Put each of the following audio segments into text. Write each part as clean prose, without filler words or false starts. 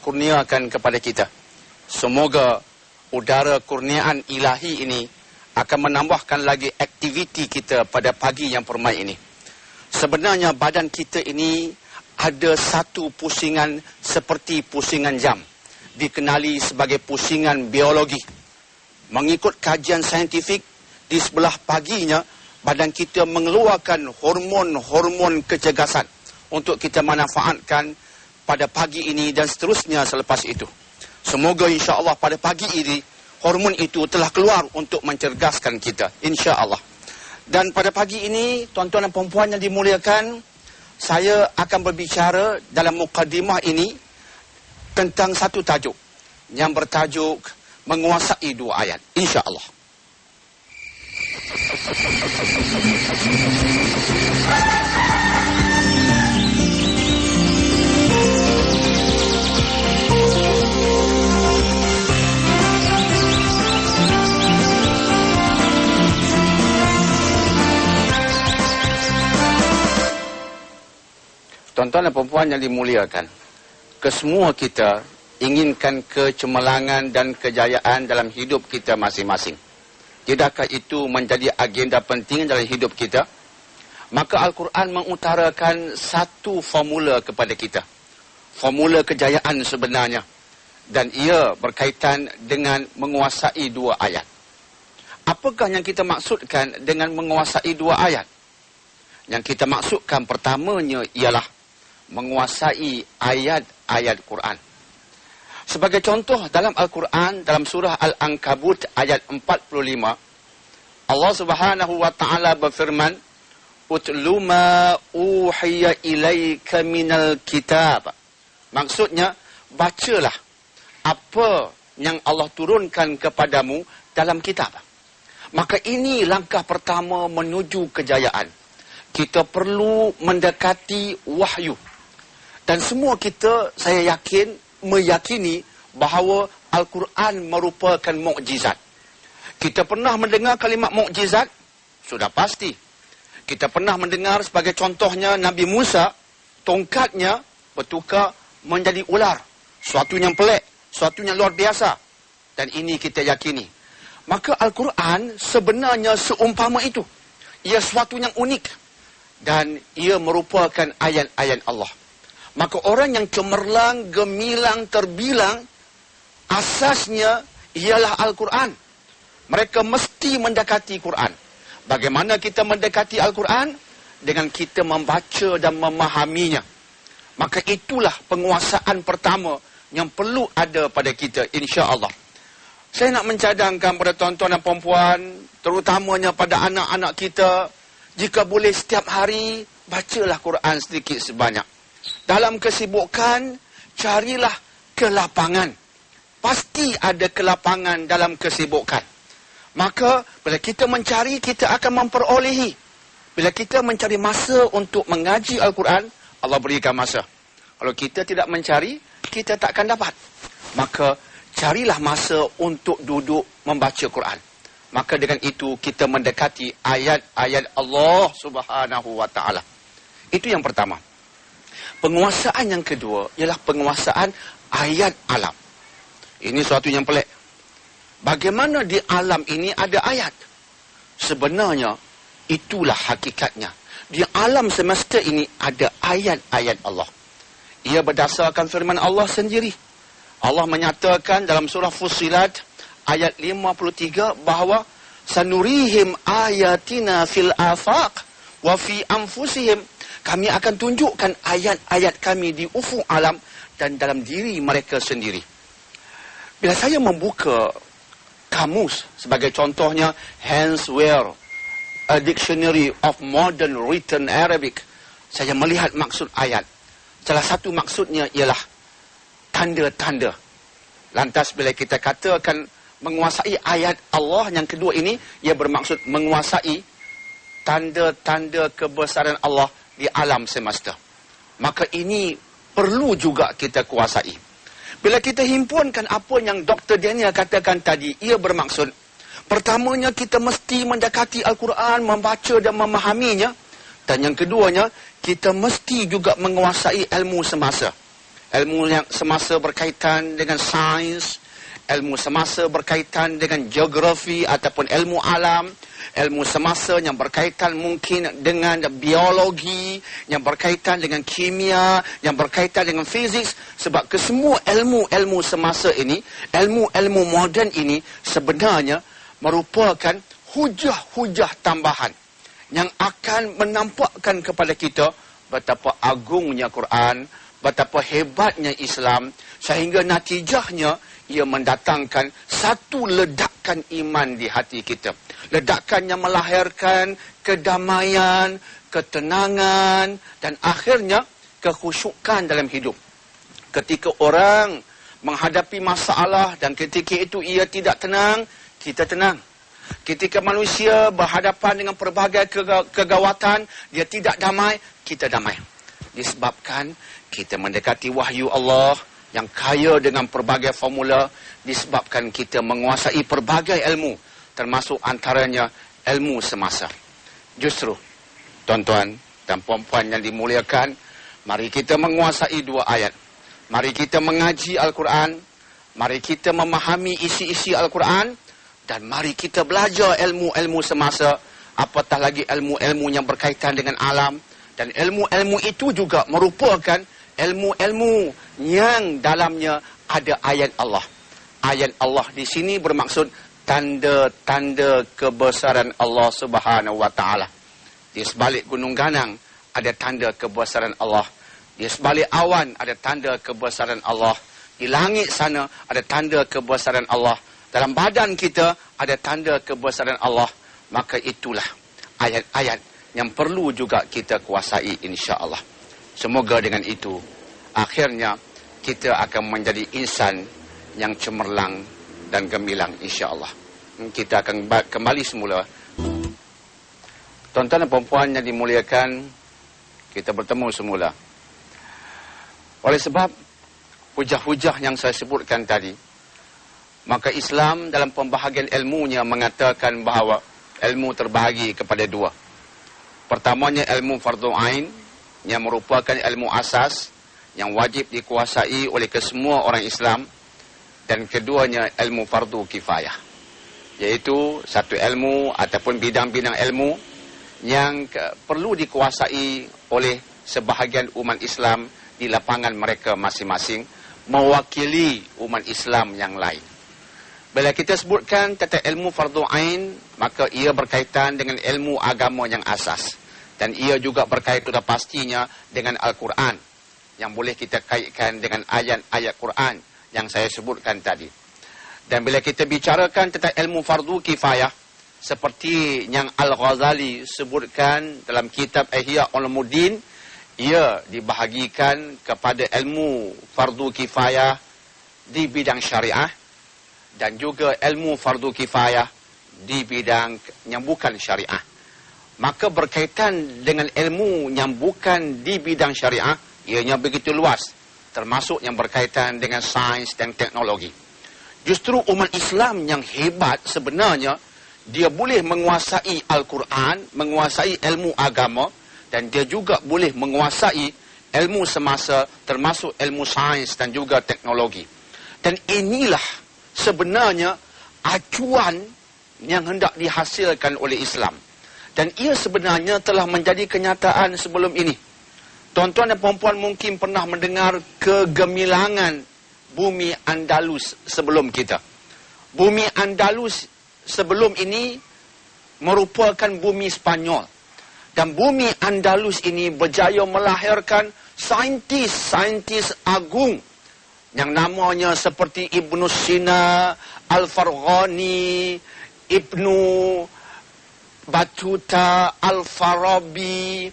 kurniakan kepada kita. Semoga udara kurniaan ilahi ini akan menambahkan lagi aktiviti kita pada pagi yang permai ini. Sebenarnya badan kita ini ada satu pusingan seperti pusingan jam, dikenali sebagai pusingan biologi. Mengikut kajian saintifik, di sebelah paginya badan kita mengeluarkan hormon-hormon kecergasan untuk kita manfaatkan pada pagi ini dan seterusnya selepas itu. Semoga insya-Allah pada pagi ini hormon itu telah keluar untuk mencerdaskan kita, insya-Allah. Dan pada pagi ini, tuan-tuan dan puan-puan yang dimuliakan, saya akan berbicara dalam mukadimah ini tentang satu tajuk yang bertajuk menguasai dua ayat, insya-Allah. Tuan-tuan dan puan-puan yang dimuliakan, kesemua kita inginkan kecemerlangan dan kejayaan dalam hidup kita masing-masing. Tidakkah itu menjadi agenda penting dalam hidup kita? Maka Al-Quran mengutarakan satu formula kepada kita. Formula kejayaan sebenarnya. Dan ia berkaitan dengan menguasai dua ayat. Apakah yang kita maksudkan dengan menguasai dua ayat? Yang kita maksudkan pertamanya ialah menguasai ayat-ayat Quran. Sebagai contoh dalam Al-Quran, dalam surah Al-Ankabut ayat 45, Allah Subhanahu wa taala berfirman, "Utlu ma uhiya ilaika minal kitab." Maksudnya, bacalah apa yang Allah turunkan kepadamu dalam kitab. Maka ini langkah pertama menuju kejayaan. Kita perlu mendekati wahyu. Dan semua kita, saya yakin, meyakini bahawa Al-Quran merupakan mukjizat. Kita pernah mendengar kalimat mukjizat? Sudah pasti. Kita pernah mendengar sebagai contohnya Nabi Musa, tongkatnya bertukar menjadi ular. Suatu yang pelik, suatu yang luar biasa. Dan ini kita yakini. Maka Al-Quran sebenarnya seumpama itu. Ia suatu yang unik. Dan ia merupakan ayat-ayat Allah. Maka orang yang cemerlang, gemilang, terbilang, asasnya ialah Al-Quran. Mereka mesti mendekati Quran. Bagaimana kita mendekati Al-Quran? Dengan kita membaca dan memahaminya. Maka itulah penguasaan pertama yang perlu ada pada kita, insya-Allah. Saya nak mencadangkan pada tuan-tuan dan puan-puan, terutamanya pada anak-anak kita, jika boleh setiap hari, bacalah Quran sedikit sebanyak. Dalam kesibukan, carilah kelapangan. Pasti ada kelapangan dalam kesibukan. Maka, bila kita mencari, kita akan memperolehi. Bila kita mencari masa untuk mengaji Al-Quran, Allah berikan masa. Kalau kita tidak mencari, kita takkan dapat. Maka, carilah masa untuk duduk membaca Quran. Maka dengan itu, kita mendekati ayat-ayat Allah Subhanahu wa ta'ala. Itu yang pertama. Penguasaan yang kedua ialah penguasaan ayat alam. Ini suatu yang pelik. Bagaimana di alam ini ada ayat? Sebenarnya, itulah hakikatnya. Di alam semesta ini ada ayat-ayat Allah. Ia berdasarkan firman Allah sendiri. Allah menyatakan dalam surah Fussilat ayat 53 bahawa sanurihim ayatina fil afaq wa fi anfusihim. Kami akan tunjukkan ayat-ayat kami di ufuk alam dan dalam diri mereka sendiri. Bila saya membuka kamus, sebagai contohnya Hans Wehr, A Dictionary of Modern Written Arabic, saya melihat maksud ayat. Salah satu maksudnya ialah tanda-tanda. Lantas bila kita katakan menguasai ayat Allah yang kedua ini, ia bermaksud menguasai tanda-tanda kebesaran Allah di alam semesta. Maka ini perlu juga kita kuasai. Bila kita himpunkan apa yang Dr. Daniel katakan tadi, ia bermaksud, pertamanya kita mesti mendekati Al-Quran, membaca dan memahaminya. Dan yang keduanya, kita mesti juga menguasai ilmu semasa. ilmu yang semasa berkaitan dengan sains, ilmu semasa berkaitan dengan geografi ataupun ilmu alam, ilmu semasa yang berkaitan mungkin dengan biologi, yang berkaitan dengan kimia, yang berkaitan dengan fizik. Sebab kesemua ilmu-ilmu semasa ini, ilmu-ilmu moden ini sebenarnya merupakan hujah-hujah tambahan yang akan menampakkan kepada kita betapa agungnya Quran, betapa hebatnya Islam, sehingga natijahnya ia mendatangkan satu ledakan iman di hati kita. Ledakan yang melahirkan kedamaian, ketenangan dan akhirnya kekhusyukan dalam hidup. Ketika orang menghadapi masalah dan ketika itu ia tidak tenang, kita tenang. Ketika manusia berhadapan dengan pelbagai kegawatan, dia tidak damai, kita damai. Disebabkan kita mendekati wahyu Allah yang kaya dengan pelbagai formula, disebabkan kita menguasai pelbagai ilmu, termasuk antaranya ilmu semasa. Justru, tuan-tuan dan puan-puan yang dimuliakan, mari kita menguasai dua ayat. Mari kita mengaji Al-Quran, mari kita memahami isi-isi Al-Quran, dan mari kita belajar ilmu-ilmu semasa, apatah lagi ilmu-ilmu yang berkaitan dengan alam. Dan ilmu-ilmu itu juga merupakan ilmu-ilmu yang dalamnya ada ayat Allah. Ayat Allah di sini bermaksud tanda-tanda kebesaran Allah Subhanahu wa taala. Di sebalik gunung ganang ada tanda kebesaran Allah. Di sebalik awan ada tanda kebesaran Allah. Di langit sana ada tanda kebesaran Allah. Dalam badan kita ada tanda kebesaran Allah. Maka itulah ayat-ayat yang perlu juga kita kuasai insya-Allah. Semoga dengan itu akhirnya kita akan menjadi insan yang cemerlang dan gemilang insya-Allah. Kita akan kembali semula. Tuan-tuan dan puan-puan yang dimuliakan, kita bertemu semula. Oleh sebab hujah-hujah yang saya sebutkan tadi, maka Islam dalam pembahagian ilmunya mengatakan bahawa ilmu terbahagi kepada dua. Pertamanya ilmu fardhu ain yang merupakan ilmu asas yang wajib dikuasai oleh kesemua orang Islam, dan keduanya ilmu fardhu kifayah, iaitu satu ilmu ataupun bidang-bidang ilmu yang perlu dikuasai oleh sebahagian umat Islam di lapangan mereka masing-masing, mewakili umat Islam yang lain. Bila kita sebutkan tentang ilmu fardhu ain, maka ia berkaitan dengan ilmu agama yang asas. Dan ia juga berkaitan sudah pastinya dengan Al-Quran, yang boleh kita kaitkan dengan ayat-ayat Quran yang saya sebutkan tadi. Dan bila kita bicarakan tentang ilmu fardhu kifayah, seperti yang Al-Ghazali sebutkan dalam kitab Ihya Ulumuddin, ia dibahagikan kepada ilmu fardhu kifayah di bidang syariah dan juga ilmu fardhu kifayah di bidang yang bukan syariah. Maka berkaitan dengan ilmu yang bukan di bidang syariah, ianya begitu luas, termasuk yang berkaitan dengan sains dan teknologi. Justru umat Islam yang hebat sebenarnya, dia boleh menguasai Al-Quran, menguasai ilmu agama, dan dia juga boleh menguasai ilmu semasa, termasuk ilmu sains dan juga teknologi. Dan inilah sebenarnya acuan yang hendak dihasilkan oleh Islam. Dan ia sebenarnya telah menjadi kenyataan sebelum ini. Tuan-tuan dan puan-puan mungkin pernah mendengar kegemilangan bumi Andalus sebelum kita. Bumi Andalus sebelum ini merupakan bumi Spanyol. Dan bumi Andalus ini berjaya melahirkan saintis-saintis agung yang namanya seperti Ibnu Sina, Al-Farghani, Ibnu Batuta, Al-Farabi,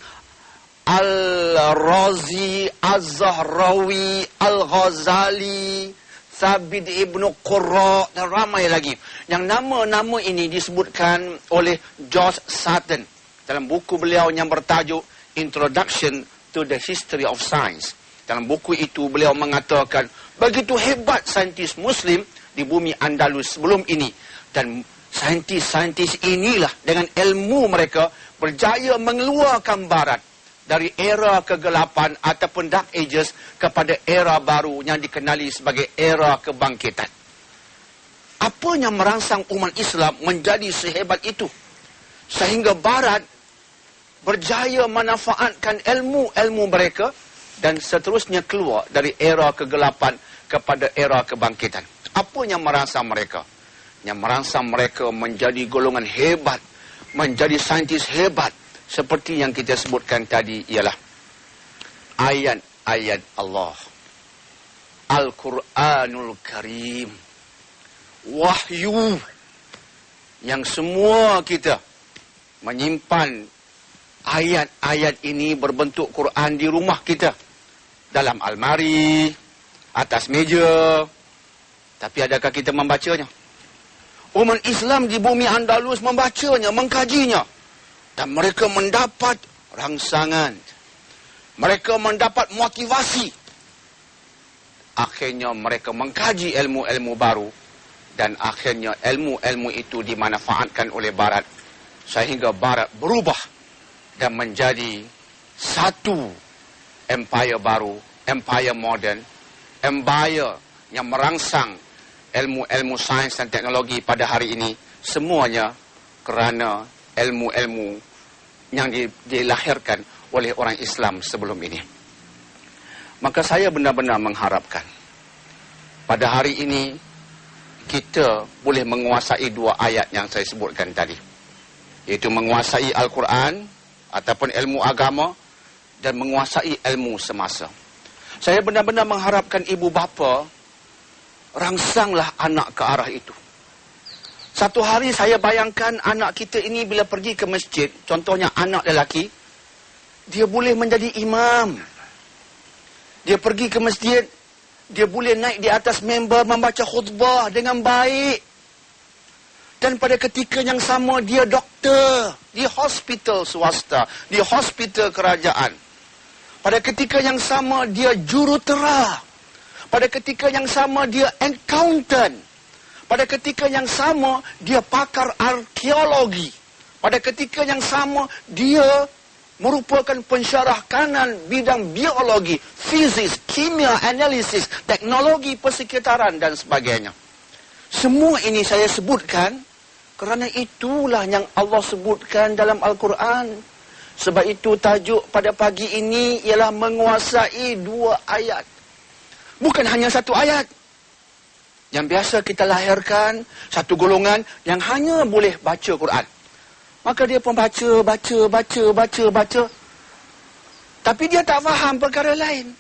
Al-Razi, Az-Zahrawi, Al-Ghazali, Thabit Ibnu Qurra, dan ramai lagi. Yang nama-nama ini disebutkan oleh George Sutton dalam buku beliau yang bertajuk Introduction to the History of Science. Dalam buku itu beliau mengatakan begitu hebat saintis Muslim di bumi Andalus sebelum ini, dan saintis-saintis inilah dengan ilmu mereka berjaya mengeluarkan barat dari era kegelapan ataupun Dark Ages kepada era baru yang dikenali sebagai era kebangkitan. Apa yang merangsang umat Islam menjadi sehebat itu? Sehingga Barat berjaya memanfaatkan ilmu-ilmu mereka dan seterusnya keluar dari era kegelapan kepada era kebangkitan. Apa yang merangsang mereka? Yang merangsang mereka menjadi golongan hebat, menjadi saintis hebat. Seperti yang kita sebutkan tadi ialah ayat-ayat Allah. Al-Quranul Karim. Wahyu. Yang semua kita menyimpan ayat-ayat ini berbentuk Quran di rumah kita. Dalam almari, atas meja. Tapi adakah kita membacanya? Umat Islam di bumi Andalus membacanya, mengkajinya. Dan mereka mendapat rangsangan. Mereka mendapat motivasi. Akhirnya mereka mengkaji ilmu-ilmu baru. Dan akhirnya ilmu-ilmu itu dimanfaatkan oleh Barat. Sehingga Barat berubah. Dan menjadi satu empire baru. Empire modern. Empire yang merangsang ilmu-ilmu sains dan teknologi pada hari ini. Semuanya kerana ilmu-ilmu yang dilahirkan oleh orang Islam sebelum ini. Maka saya benar-benar mengharapkan pada hari ini kita boleh menguasai dua ayat yang saya sebutkan tadi, iaitu menguasai Al-Quran ataupun ilmu agama dan menguasai ilmu semasa. Saya benar-benar mengharapkan ibu bapa rangsanglah anak ke arah itu. Satu hari saya bayangkan anak kita ini bila pergi ke masjid, contohnya anak lelaki, dia boleh menjadi imam. Dia pergi ke masjid, dia boleh naik di atas member membaca khutbah dengan baik. Dan pada ketika yang sama dia doktor di hospital swasta, di hospital kerajaan. Pada ketika yang sama dia jurutera. Pada ketika yang sama dia accountant. Pada ketika yang sama, dia pakar arkeologi. Pada ketika yang sama, dia merupakan pensyarah kanan bidang biologi, fizik, kimia, analisis, teknologi persekitaran dan sebagainya. Semua ini saya sebutkan kerana itulah yang Allah sebutkan dalam Al-Quran. Sebab itu tajuk pada pagi ini ialah menguasai dua ayat. Bukan hanya satu ayat. Yang biasa kita lahirkan satu golongan yang hanya boleh baca Quran. Maka dia pun baca. Tapi dia tak faham perkara lain.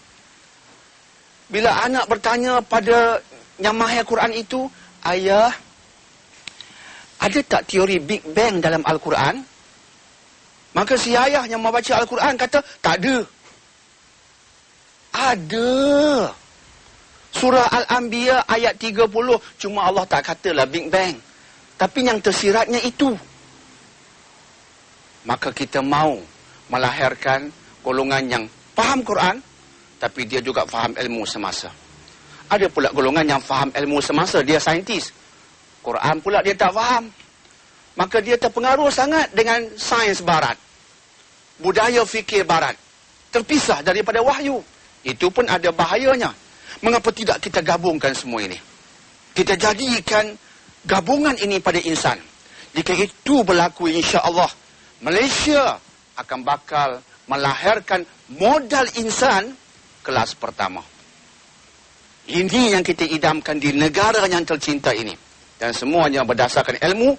Bila anak bertanya pada yang mahir Quran itu, ayah, ada tak teori Big Bang dalam Al-Quran? Maka si ayah yang membaca Al-Quran kata, tak ada. Ada. Surah Al-Anbiya ayat 30, cuma Allah tak katalah Big Bang. Tapi yang tersiratnya itu. Maka kita mahu melahirkan golongan yang faham Quran, tapi dia juga faham ilmu semasa. Ada pula golongan yang faham ilmu semasa, dia saintis. Quran pula dia tak faham. Maka dia terpengaruh sangat dengan sains Barat. Budaya fikir Barat. Terpisah daripada wahyu. Itu pun ada bahayanya. Mengapa tidak kita gabungkan semua ini? Kita jadikan gabungan ini pada insan. Jika itu berlaku, insya-Allah Malaysia akan bakal melahirkan modal insan kelas pertama. Ini yang kita idamkan di negara yang tercinta ini. Dan semuanya berdasarkan ilmu.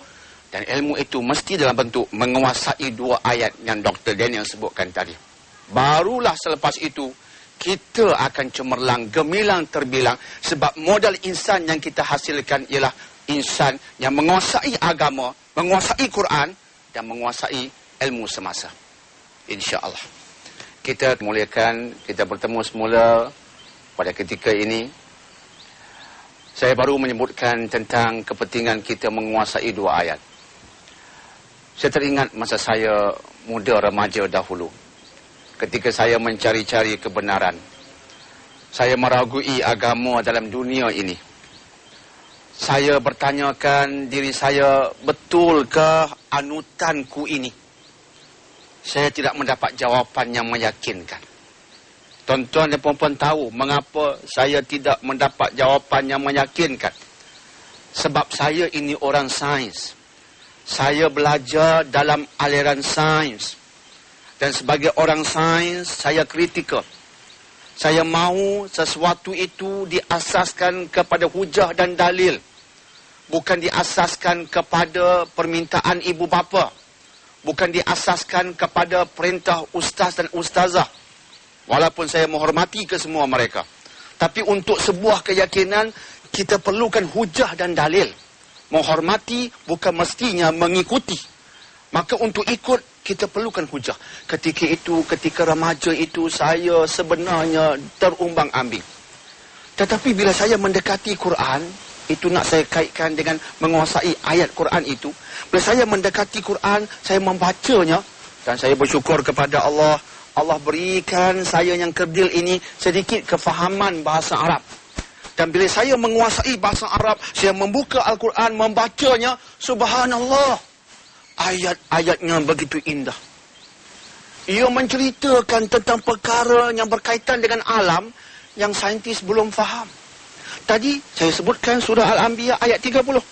Dan ilmu itu mesti dalam bentuk menguasai dua ayat yang Dr. Daniel sebutkan tadi. Barulah selepas itu kita akan cemerlang, gemilang, terbilang. Sebab modal insan yang kita hasilkan ialah insan yang menguasai agama, menguasai Quran dan menguasai ilmu semasa. InsyaAllah. Kita muliakan, kita bertemu semula pada ketika ini. Saya baru menyebutkan tentang kepentingan kita menguasai dua ayat. Saya teringat masa saya muda remaja dahulu. Ketika saya mencari-cari kebenaran, saya meragui agama dalam dunia ini. Saya bertanyakan diri saya, betulkah anutanku ini? saya tidak mendapat jawapan yang meyakinkan. Tuan-tuan dan puan-puan tahu mengapa saya tidak mendapat jawapan yang meyakinkan. Sebab saya ini orang sains. Saya belajar dalam aliran sains. Dan sebagai orang sains, saya kritikal. Saya mahu sesuatu itu diasaskan kepada hujah dan dalil. Bukan diasaskan kepada permintaan ibu bapa. Bukan diasaskan kepada perintah ustaz dan ustazah. Walaupun saya menghormati ke semua mereka. Tapi untuk sebuah keyakinan, kita perlukan hujah dan dalil. Menghormati bukan mestinya mengikuti. Maka untuk ikut, kita perlukan hujah. Ketika remaja itu, saya sebenarnya terumbang-ambing. Tetapi bila saya mendekati Quran, itu nak saya kaitkan dengan menguasai ayat Quran itu. Bila saya mendekati Quran, saya membacanya. Dan saya bersyukur kepada Allah. Allah berikan saya yang kerdil ini sedikit kefahaman bahasa Arab. Dan bila saya menguasai bahasa Arab, saya membuka Al-Quran, membacanya, subhanallah. Ayat-ayatnya begitu indah. Ia menceritakan tentang perkara yang berkaitan dengan alam yang saintis belum faham. Tadi saya sebutkan surah Al-Anbiya ayat 30.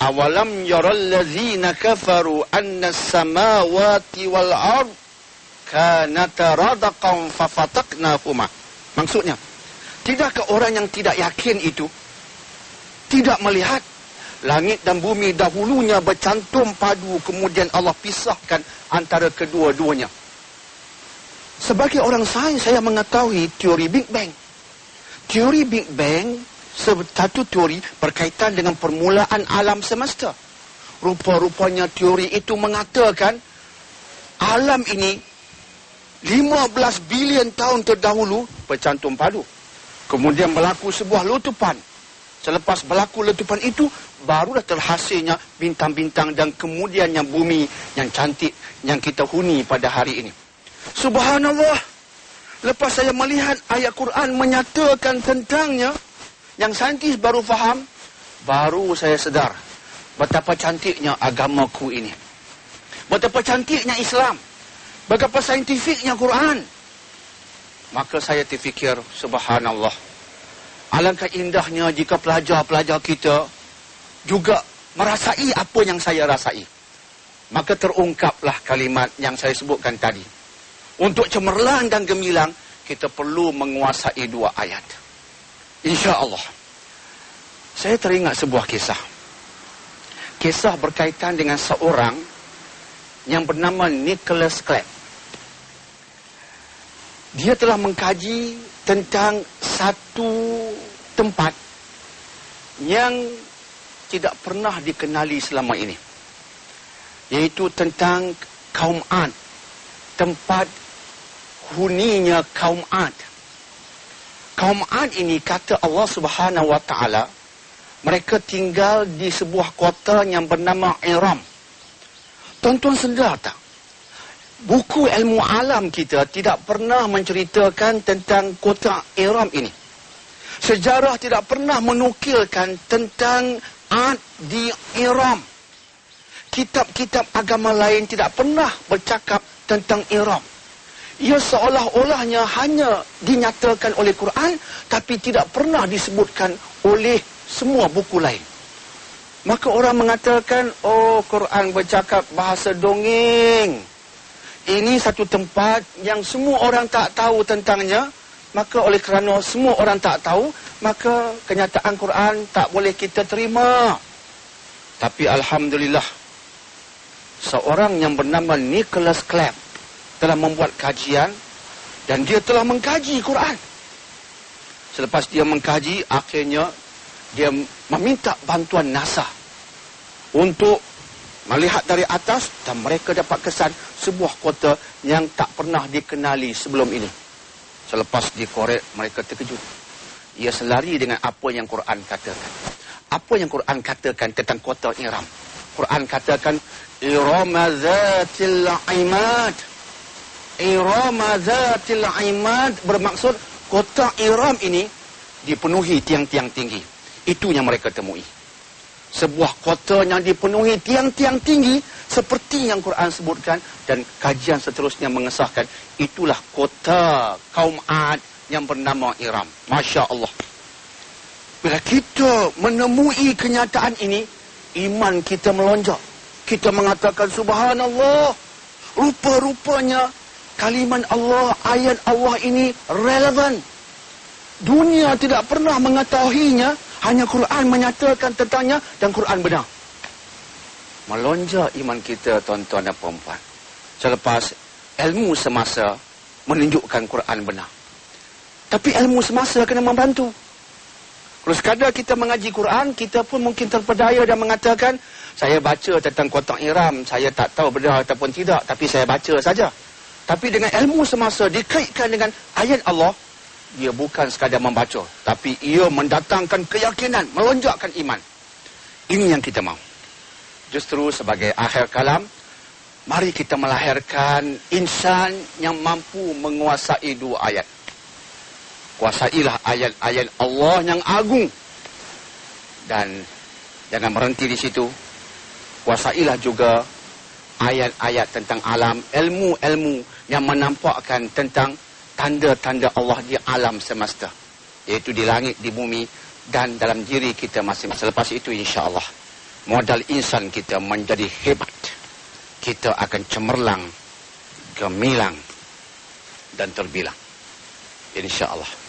Awalam yaral ladzina kafaru anna as-samawati wal ard kanata radaqan fafataqnahuma. Maksudnya, tidakkah orang yang tidak yakin itu tidak melihat langit dan bumi dahulunya bercantum padu, kemudian Allah pisahkan antara kedua-duanya. Sebagai orang sains, saya mengetahui teori Big Bang. Teori Big Bang satu teori berkaitan dengan permulaan alam semesta. Rupa-rupanya teori itu mengatakan alam ini 15 bilion tahun terdahulu bercantum padu. Kemudian berlaku sebuah letupan. Selepas berlaku letupan itu, barulah terhasilnya bintang-bintang dan kemudian yang bumi yang cantik yang kita huni pada hari ini. Subhanallah. Lepas saya melihat ayat Quran menyatakan tentangnya, yang saintis baru faham, baru saya sedar betapa cantiknya agamaku ini. Betapa cantiknya Islam. Betapa saintifiknya Quran. Maka saya terfikir, subhanallah. Alangkah indahnya jika pelajar-pelajar kita juga merasai apa yang saya rasai. Maka terungkaplah kalimat yang saya sebutkan tadi. Untuk cemerlang dan gemilang, kita perlu menguasai dua ayat. InsyaAllah. Saya teringat sebuah kisah. Kisah berkaitan dengan seorang yang bernama Nicholas Clegg. Dia telah mengkaji tentang satu tempat yang tidak pernah dikenali selama ini. Yaitu tentang kaum Ad. Tempat huninya kaum Ad. Kaum Ad ini, kata Allah Subhanahu wa Ta'ala, mereka tinggal di sebuah kota yang bernama Iram. Tuan-tuan sedar tak? Buku ilmu alam kita tidak pernah menceritakan tentang kota Iram ini. Sejarah tidak pernah menukilkan tentang Ad di Iram. Kitab-kitab agama lain tidak pernah bercakap tentang Iram. Ia seolah-olahnya hanya dinyatakan oleh Quran, tapi tidak pernah disebutkan oleh semua buku lain. Maka orang mengatakan, oh, Quran bercakap bahasa dongeng. Ini satu tempat yang semua orang tak tahu tentangnya. Maka oleh kerana semua orang tak tahu, maka kenyataan Quran tak boleh kita terima. Tapi Alhamdulillah, seorang yang bernama Nicholas Clegg telah membuat kajian dan dia telah mengkaji Quran. Selepas dia mengkaji, akhirnya dia meminta bantuan NASA untuk melihat dari atas dan mereka dapat kesan sebuah kota yang tak pernah dikenali sebelum ini. Selepas dikorek, mereka terkejut. Ia selari dengan apa yang Quran katakan. Apa yang Quran katakan tentang kota Iram? Quran katakan, Irama Zatil Imad. Irama Zatil Imad bermaksud kota Iram ini dipenuhi tiang-tiang tinggi. Itu yang mereka temui. sebuah kota yang dipenuhi tiang-tiang tinggi seperti yang Quran sebutkan, dan kajian seterusnya mengesahkan itulah kota kaum Ad yang bernama Iram. Masya Allah. Bila kita menemui kenyataan ini, iman kita melonjak. Kita mengatakan subhanallah, rupa-rupanya kalimat Allah, ayat Allah ini relevan. Dunia tidak pernah mengetahuinya, hanya Quran menyatakan tentangnya dan Quran benar. Melonjak iman kita, tuan-tuan dan puan-puan. Selepas ilmu semasa menunjukkan Quran benar. Tapi ilmu semasa kena membantu. Kalau sekadar kita mengaji Quran, kita pun mungkin terpedaya dan mengatakan, saya baca tentang kotak Iram, saya tak tahu benar ataupun tidak, tapi saya baca saja. Tapi dengan ilmu semasa dikaitkan dengan ayat Allah, ia bukan sekadar membaca, tapi ia mendatangkan keyakinan, melonjakkan iman. Ini yang kita mahu. Justru sebagai akhir kalam, mari kita melahirkan insan yang mampu menguasai dua ayat. Kuasailah ayat-ayat Allah yang agung. Dan jangan berhenti di situ. Kuasailah juga ayat-ayat tentang alam, ilmu-ilmu yang menampakkan tentang tanda-tanda Allah di alam semesta, iaitu di langit, di bumi, dan dalam diri kita masing-masing. Selepas itu insya-Allah modal insan kita menjadi hebat. Kita akan cemerlang, gemilang, dan terbilang. InsyaAllah.